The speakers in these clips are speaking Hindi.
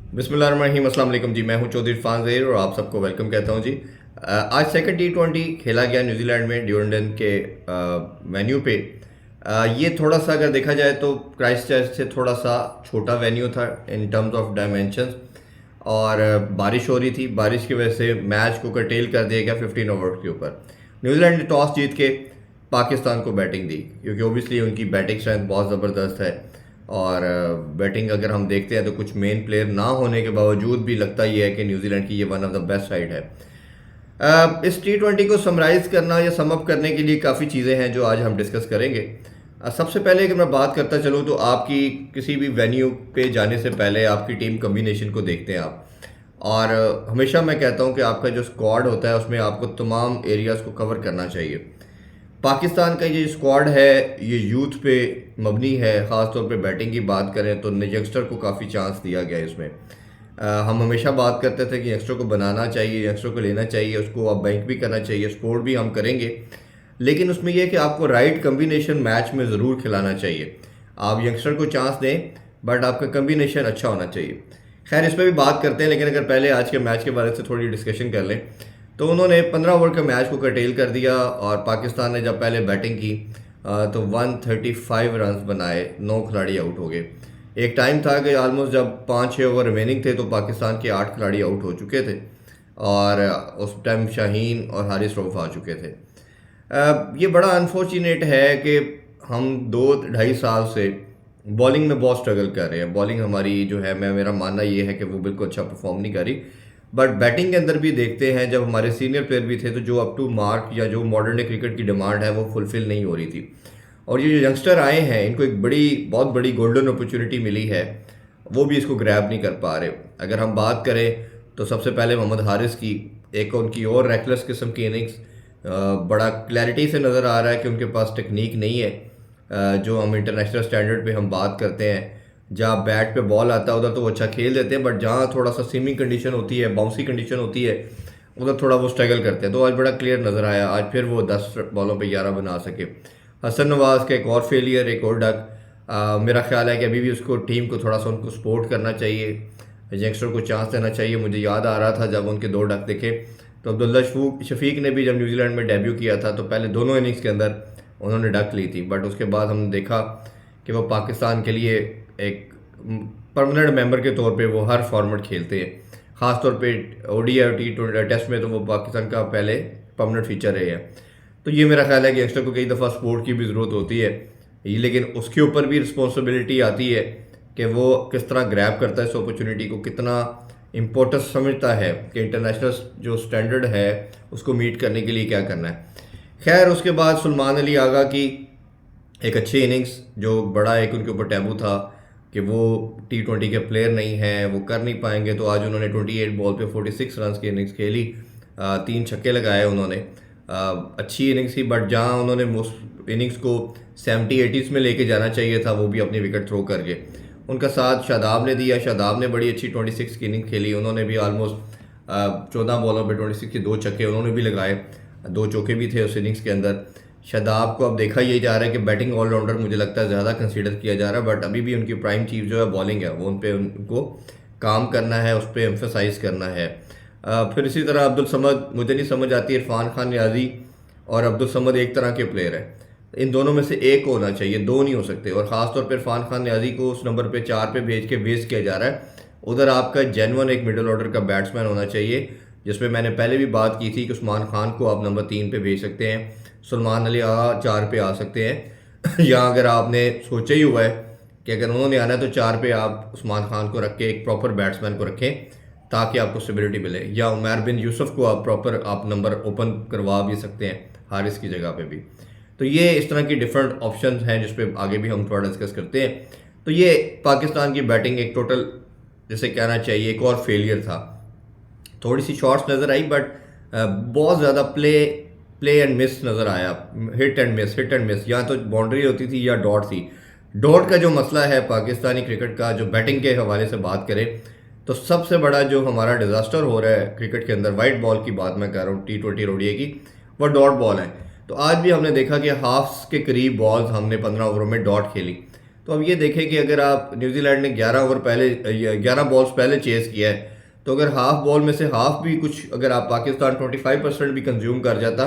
बिस्मिल्लाहिर्रहमानिर्रहीम, अस्सलाम वालेकुम जी। मैं हूं चौधरी इरफान ज़हीर और आप सबको वेलकम कहता हूं जी। आज सेकंड T20 खेला गया न्यूजीलैंड में ड्यूरंडन के वेन्यू पे। ये थोड़ा सा अगर देखा जाए तो क्राइस्टचर्च से थोड़ा सा छोटा वेन्यू था इन टर्म्स ऑफ डायमेंशंस, और बारिश हो रही थी। बारिश की वजह से मैच को कर्टेल कर दिया गया 15 ओवर के ऊपर। न्यूजीलैंड ने टॉस जीत के पाकिस्तान को बैटिंग दी, क्योंकि ओबियसली उनकी बैटिंग स्ट्रेंथ बहुत ज़बरदस्त है। और बैटिंग अगर हम देखते हैं तो कुछ मेन प्लेयर ना होने के बावजूद भी लगता ही है कि न्यूजीलैंड की ये one of the best side है। इस T20 को समराइज़ करना या समअप करने के लिए काफ़ी चीज़ें हैं जो आज हम डिस्कस करेंगे। सबसे पहले अगर मैं बात करता चलूँ तो आपकी किसी भी वेन्यू पे जाने से पहले आपकी टीम कम्बिनेशन को देखते हैं आप। और हमेशा मैं कहता हूँ कि आपका जो स्क्वाड होता है उसमें आपको तमाम एरियाज़ को कवर करना चाहिए। पाकिस्तान का ये स्क्वाड है ये यूथ पे मबनी है। ख़ास तौर पे बैटिंग की बात करें तो यंगस्टर को काफ़ी चांस दिया गया है इसमें। हम हमेशा बात करते थे कि यंगस्टर को बनाना चाहिए, यंगस्टर को लेना चाहिए, उसको आप बैंक भी करना चाहिए, सपोर्ट भी हम करेंगे। लेकिन उसमें यह है कि आपको राइट कम्बिनेशन मैच में ज़रूर खिलाना चाहिए। आप यंगस्टर को चांस दें बट आपका कम्बिनेशन अच्छा होना चाहिए। खैर, इस पर भी बात करते हैं, लेकिन अगर पहले आज के मैच के बारे से थोड़ी डिस्कशन कर लें तो उन्होंने 15 ओवर के मैच को कर्टेल कर दिया। और पाकिस्तान ने जब पहले बैटिंग की तो 135 रन्स बनाए, 9 खिलाड़ी आउट हो गए। एक टाइम था कि ऑलमोस्ट जब 5-6 ओवर रिमेनिंग थे तो पाकिस्तान के 8 खिलाड़ी आउट हो चुके थे, और उस टाइम शाहीन और हारिस रऊफ आ चुके थे। ये बड़ा अनफॉर्चुनेट है कि हम 2-2.5 साल से बॉलिंग में बहुत स्ट्रगल कर रहे हैं। बॉलिंग हमारी जो है, मेरा मानना ये है कि वो बिल्कुल अच्छा परफॉर्म नहीं कर रही। बट बैटिंग के अंदर भी देखते हैं, जब हमारे सीनियर प्लेयर भी थे तो जो अप टू मार्क या जो मॉडर्न डे क्रिकेट की डिमांड है वो फुलफिल नहीं हो रही थी। और ये जो यंगस्टर आए हैं इनको एक बहुत बड़ी गोल्डन अपॉर्चुनिटी मिली है, वो भी इसको ग्रैब नहीं कर पा रहे। अगर हम बात करें तो सबसे पहले मोहम्मद हारिस की एक उनकी और रेकलेस किस्म की इनिंग्स, बड़ा क्लैरिटी से नज़र आ रहा है कि उनके पास टेक्निक नहीं है। जो हम इंटरनेशनल स्टैंडर्ड पे हम बात करते हैं, जहाँ बैट पे बॉल आता है उधर तो वो अच्छा खेल देते हैं, बट जहाँ थोड़ा सा स्विमिंग कंडीशन होती है, बाउंसी कंडीशन होती है, उधर थोड़ा वो स्ट्रगल करते हैं। तो आज बड़ा क्लियर नज़र आया, आज फिर वो 10 बॉलों पे 11 बना सके। हसन नवाज़ का एक और फेलियर, एक और डक। मेरा ख्याल है कि अभी भी उसको टीम को थोड़ा सा उनको सपोर्ट करना चाहिए, यंगस्टर को चांस देना चाहिए। मुझे याद आ रहा था जब उनके 2 डक देखे तो अब्दुल्ला शफीक ने भी जब न्यूजीलैंड में डेब्यू किया था तो पहले दोनों इनिंग्स के अंदर उन्होंने डक ली थी, बट उसके बाद हमने देखा कि वो पाकिस्तान के लिए एक परमानेंट मेंबर के तौर पे वो हर फॉर्मेट खेलते हैं। ख़ास तौर पे ODI और T20 टेस्ट में तो वो पाकिस्तान का पहले परमानेंट फीचर रहे हैं। तो ये मेरा ख्याल है कि यंगस्टर को कई दफ़ा सपोर्ट की भी ज़रूरत होती है, लेकिन उसके ऊपर भी रिस्पॉन्सिबिलिटी आती है कि वो किस तरह ग्रैब करता है इस अपॉर्चुनिटी को, कितना इम्पोर्टेंस समझता है कि इंटरनेशनल जो स्टैंडर्ड है उसको मीट करने के लिए क्या करना है। खैर, उसके बाद सलमान अली आगा की एक अच्छी इनिंग्स, जो बड़ा एक उनके ऊपर टैबू था कि वो T20 के प्लेयर नहीं हैं, वो कर नहीं पाएंगे। तो आज उन्होंने 28 बॉल पे 46 रन की इनिंग्स खेली, 3 छक्के लगाए उन्होंने। अच्छी इनिंग्स थी, बट जहां उन्होंने इनिंग्स को 70-80s में लेके जाना चाहिए था वो भी अपनी विकेट थ्रो करके। उनका साथ शादाब ने दिया। शादाब ने बड़ी अच्छी 26 की इनिंग खेली, उन्होंने भी ऑलमोस्ट 14 बॉलों पे 26 के 2 छक्के उन्होंने भी लगाए, 2 चौके भी थे उस इनिंग्स के अंदर। शादाब को अब देखा यही जा रहा है कि बैटिंग ऑलराउंडर मुझे लगता है ज़्यादा कंसीडर किया जा रहा है, बट अभी भी उनकी प्राइम चीज़ जो है बॉलिंग है, वो उन पे उनको काम करना है, उस पर एम्फेसाइज करना है। फिर इसी तरह अब्दुल समद, मुझे नहीं समझ आती, इरफान खान नियाजी और अब्दुल समद एक तरह के प्लेयर हैं, इन दोनों में से एक होना चाहिए, दो नहीं हो सकते। और ख़ास तौर पर इरफान खान नियाजी को उस नंबर पे 4 पे भेज के वेस्ट किया जा रहा है। उधर आपका जेन्युइन एक मिडिल ऑर्डर का बैट्समैन होना चाहिए, जिसमें मैंने पहले भी बात की थी कि उस्मान खान को आप नंबर 3 पे भेज सकते हैं, सलमान अली 4 पे आ सकते हैं या अगर आपने सोचा ही हुआ है कि अगर उन्होंने आना है तो 4 पे आप उस्मान खान को रख के एक प्रॉपर बैट्समैन को रखें ताकि आपको स्टेबिलिटी मिले, या उमर बिन यूसुफ को आप प्रॉपर आप नंबर ओपन करवा भी सकते हैं हारिस की जगह पे भी। तो ये इस तरह की डिफरेंट ऑप्शन हैं जिस पे आगे भी हम थोड़ा डिस्कस करते हैं। तो ये पाकिस्तान की बैटिंग एक टोटल, जैसे कहना चाहिए, एक और फेलियर था। थोड़ी सी शॉट्स नज़र आई, बट बहुत ज़्यादा प्ले एंड मिस नज़र आया, हिट एंड मिस। या तो बाउंड्री होती थी या डॉट थी। डॉट का जो मसला है पाकिस्तानी क्रिकेट का, जो बैटिंग के हवाले से बात करें तो सबसे बड़ा जो हमारा डिज़ास्टर हो रहा है क्रिकेट के अंदर, वाइट बॉल की बात मैं कर रहा हूँ, T20 ODI की, वो डॉट बॉल है। तो आज भी हमने देखा कि हाफ्स के करीब बॉल्स हमने 15 ओवरों में डॉट खेली। तो अब ये देखें कि अगर आप न्यूजीलैंड ने 11 ओवर पहले 11 बॉल्स पहले चेस किया है, तो अगर हाफ बॉल में से हाफ भी कुछ अगर आप पाकिस्तान 25% भी कंज्यूम कर जाता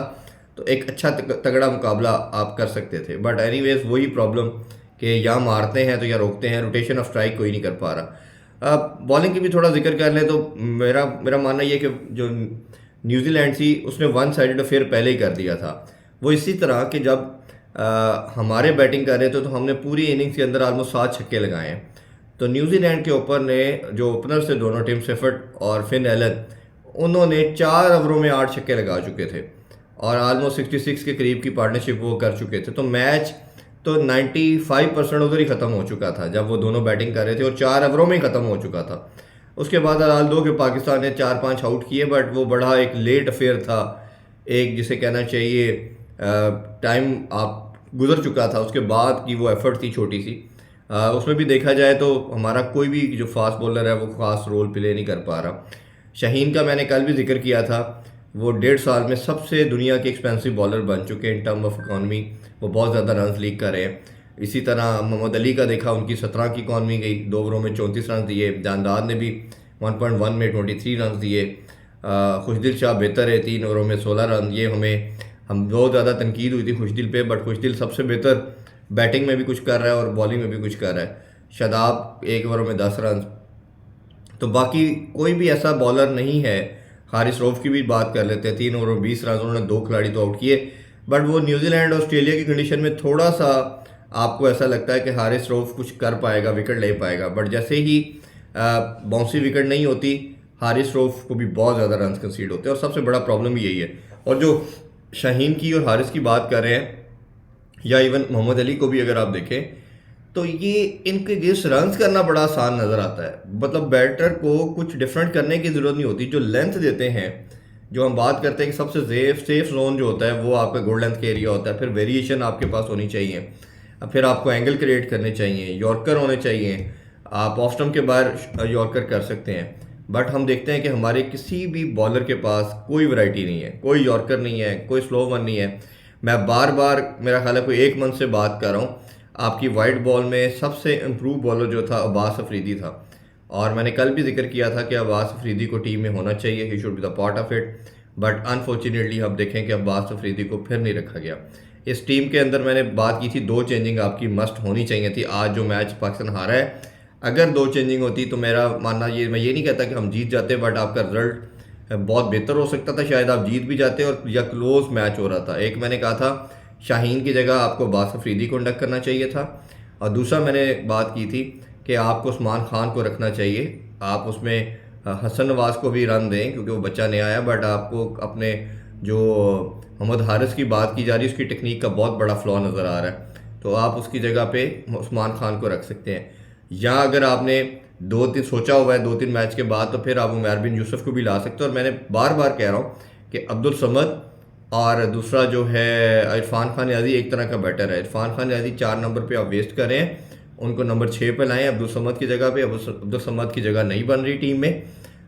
तो एक अच्छा तगड़ा मुकाबला आप कर सकते थे। बट एनीवेज वही प्रॉब्लम कि या मारते हैं तो या रोकते हैं, रोटेशन ऑफ स्ट्राइक कोई नहीं कर पा रहा। बॉलिंग की भी थोड़ा जिक्र कर लें तो मेरा मेरा मानना ये कि जो न्यूजीलैंड थी उसने वन साइडेड अफेयर पहले ही कर दिया था। वो इसी तरह कि जब हमारे बैटिंग कर रहे थे तो हमने पूरी इनिंग्स के अंदर ऑलमोस्ट 7 छक्के लगाए हैं। तो न्यूजीलैंड के ऊपर ने जो ओपनर से दोनों टीम सेफर्ट और फिन एलन, उन्होंने 4 ओवरों में 8 छक्के लगा चुके थे और ऑलमोस्ट 66 के करीब की पार्टनरशिप वो कर चुके थे। तो मैच तो 95% उधर ही ख़त्म हो चुका था जब वो दोनों बैटिंग कर रहे थे और 4 ओवरों में ही ख़त्म हो चुका था। उसके बाद हाल दो कि पाकिस्तान ने 4-5 आउट किए, बट वो बड़ा एक लेट अफेयर था, एक जिसे कहना चाहिए टाइम आप गुजर चुका था, उसके बाद की वो एफर्ट थी छोटी सी। उसमें भी देखा जाए तो हमारा कोई भी जो फास्ट बॉलर है वो ख़ास रोल प्ले नहीं कर पा रहा। शाहीन का मैंने कल भी जिक्र किया था, वो 1.5 साल में सबसे दुनिया के एक्सपेंसिव बॉलर बन चुके हैं इन टर्म ऑफ इकॉनमी, वो बहुत ज़्यादा रन लीक कर रहे हैं। इसी तरह मोहम्मद अली का देखा, उनकी 17 की इकॉनमी गई, 2 ओवरों में 34 रन दिए। जानदाद ने भी 1.1 में 23 रन दिए। खुशदिल शाह बेहतर है, 3 ओवरों में 16 रन। ये हम बहुत ज़्यादा तनकीद हुई थी खुशदिल पे, बट खुशदिल सबसे बेहतर बैटिंग में भी कुछ कर रहा है और बॉलिंग में भी कुछ कर रहा है। शादाब 1 ओवर में 10 रन। तो बाकी कोई भी ऐसा बॉलर नहीं है। हारिस रऊफ की भी बात कर लेते हैं, 3 ओवर में 20 रन, उन्होंने 2 खिलाड़ी तो आउट किए, बट वो न्यूजीलैंड ऑस्ट्रेलिया की कंडीशन में थोड़ा सा आपको ऐसा लगता है कि हारिस रऊफ कुछ कर पाएगा, विकेट ले पाएगा, बट जैसे ही बाउंसी विकेट नहीं होती, हारिस रऊफ को भी बहुत ज़्यादा रन कंसीड होते हैं और सबसे बड़ा प्रॉब्लम यही है। और जो शाहीन की और हारिस की बात कर रहे हैं, या इवन मोहम्मद अली को भी अगर आप देखें, तो ये इनके अगेंस्ट रन्स करना बड़ा आसान नज़र आता है। मतलब बैटर को कुछ डिफरेंट करने की ज़रूरत नहीं होती। जो लेंथ देते हैं, जो हम बात करते हैं कि सबसे सेफ जोन जो होता है वो आपका गोल लेंथ का एरिया होता है, फिर वेरिएशन आपके पास होनी चाहिए, फिर आपको एंगल क्रिएट करने चाहिए, यॉर्कर होने चाहिए, आप ऑफ स्टंप के बाहर यॉर्कर कर सकते हैं। बट हम देखते हैं कि हमारे किसी भी बॉलर के पास कोई वैरायटी नहीं है, कोई यॉर्कर नहीं है, कोई स्लो वन नहीं है। मैं बार बार, मेरा ख्याल है कोई 1 मंथ से बात कर रहा हूँ, आपकी वाइट बॉल में सबसे इम्प्रूव बॉलर जो था अब्बास अफरीदी था, और मैंने कल भी जिक्र किया था कि अब्बास अफरीदी को टीम में होना चाहिए, he should be the part of it. But unfortunately हम देखें कि अब्बास अफरीदी को फिर नहीं रखा गया इस टीम के अंदर। मैंने बात की थी 2 चेंजिंग आपकी मस्ट होनी चाहिए थी। आज जो मैच पाकिस्तान हारा है, अगर 2 चेंजिंग होती तो मेरा मानना ये, मैं ये नहीं कहता कि हम जीत जाते, बट आपका रिजल्ट बहुत बेहतर हो सकता था, शायद आप जीत भी जाते और या क्लोज मैच हो रहा था। एक मैंने कहा था शाहीन की जगह आपको अब्बास अफरीदी को इंडक्ट करना चाहिए था, और दूसरा मैंने बात की थी कि आपको उस्मान खान को रखना चाहिए। आप उसमें हसन नवाज को भी रन दें क्योंकि वो बच्चा नया आया, बट आपको अपने जो मोहम्मद हारिस की बात की जा रही है उसकी टेक्निक का बहुत बड़ा फ्लॉ नज़र आ रहा है, तो आप उसकी जगह पे उस्मान खान को रख सकते हैं। या अगर आपने 2-3 सोचा हुआ है 2-3 मैच के बाद, तो फिर आप उमर बिन यूसुफ को भी ला सकते हो। और मैंने बार बार कह रहा हूँ कि अब्दुल समद और दूसरा जो है इरफान खान नियाज़ी एक तरह का बैटर है। इरफान खान नियाज़ी 4 नंबर पे आप वेस्ट कर रहे हैं, उनको नंबर 6 पे लाएं अब्दुल समद की जगह पे। अब्दुल समद की जगह नहीं बन रही टीम में,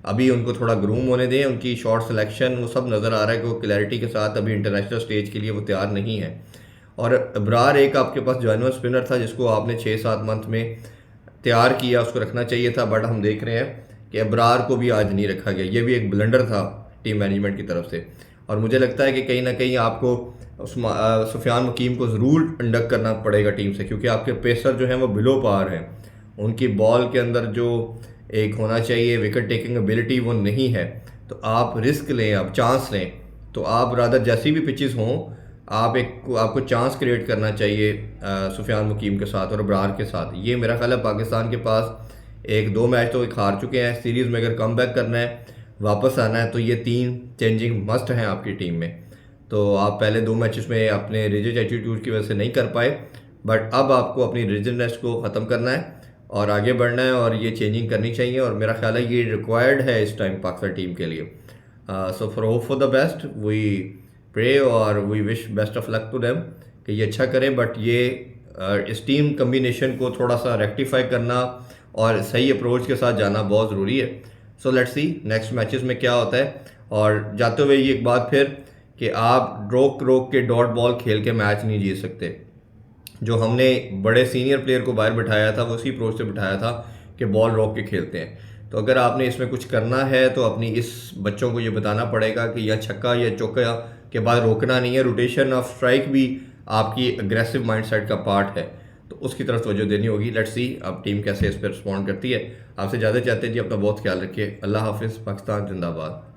अभी उनको थोड़ा ग्रूम होने दें। उनकी शॉट सिलेक्शन वो सब नज़र आ रहा है कि वो क्लैरिटी के साथ अभी इंटरनेशनल स्टेज के लिए वो तैयार नहीं है। और अबरार एक आपके पास जॉइनर स्पिनर था जिसको आपने 6-7 मंथ में तैयार किया, उसको रखना चाहिए था, बट हम देख रहे हैं कि अबरार को भी आज नहीं रखा गया। ये भी एक ब्लंडर था टीम मैनेजमेंट की तरफ से, और मुझे लगता है कि कहीं ना कहीं आपको सुफियान वकीम को ज़रूर इंडक्ट करना पड़ेगा टीम से, क्योंकि आपके पेसर जो हैं वो बिलो पार हैं। उनकी बॉल के अंदर जो एक होना चाहिए विकेट टेकिंग एबिलिटी वो नहीं है। तो आप रिस्क लें, आप चांस लें, तो आप रादर जैसी भी पिचेस हों, आपको चांस क्रिएट करना चाहिए सुफियान वकीम के साथ और अबरार के साथ। ये मेरा ख्याल है पाकिस्तान के पास 1-2 मैच तो एक हार चुके हैं, सीरीज़ में अगर कम बैक करना है, वापस आना है, तो ये 3 चेंजिंग मस्ट हैं आपकी टीम में। तो आप पहले 2 मैचेस में अपने रिजिड एटीट्यूड की वजह से नहीं कर पाए, बट अब आपको अपनी रिजिडनेस को ख़त्म करना है और आगे बढ़ना है, और ये चेंजिंग करनी चाहिए, और मेरा ख्याल है ये रिक्वायर्ड है इस टाइम पाकिस्तान टीम के लिए। So for hope for the best, we pray और we wish best of luck to them कि ये अच्छा करें। बट ये इस टीम कम्बिनेशन को थोड़ा सा रेक्टिफाई करना और सही अप्रोच के साथ जाना बहुत ज़रूरी है। So let's see next matches में क्या होता है। और जाते हुए ये एक बात फिर कि आप रोक के डॉट बॉल खेल के मैच नहीं जीत सकते। जो हमने बड़े सीनियर प्लेयर को बाहर बिठाया था वो उसी अप्रोच से बिठाया था कि बॉल रोक के खेलते हैं। तो अगर आपने इसमें कुछ करना है तो अपनी इस बच्चों को ये बताना पड़ेगा कि या छक्का या चौका के बाद रोकना नहीं है। रोटेशन ऑफ स्ट्राइक भी आपकी अग्रेसिव माइंडसेट का पार्ट है, तो उसकी तरफ तवज्जो देनी होगी। लेट्स सी अब टीम कैसे इस पर रिस्पॉन्ड करती है। आपसे ज़्यादा चाहते हैं जी, अपना बहुत ख्याल रखिए। अल्लाह हाफिज़। पाकिस्तान जिंदाबाद।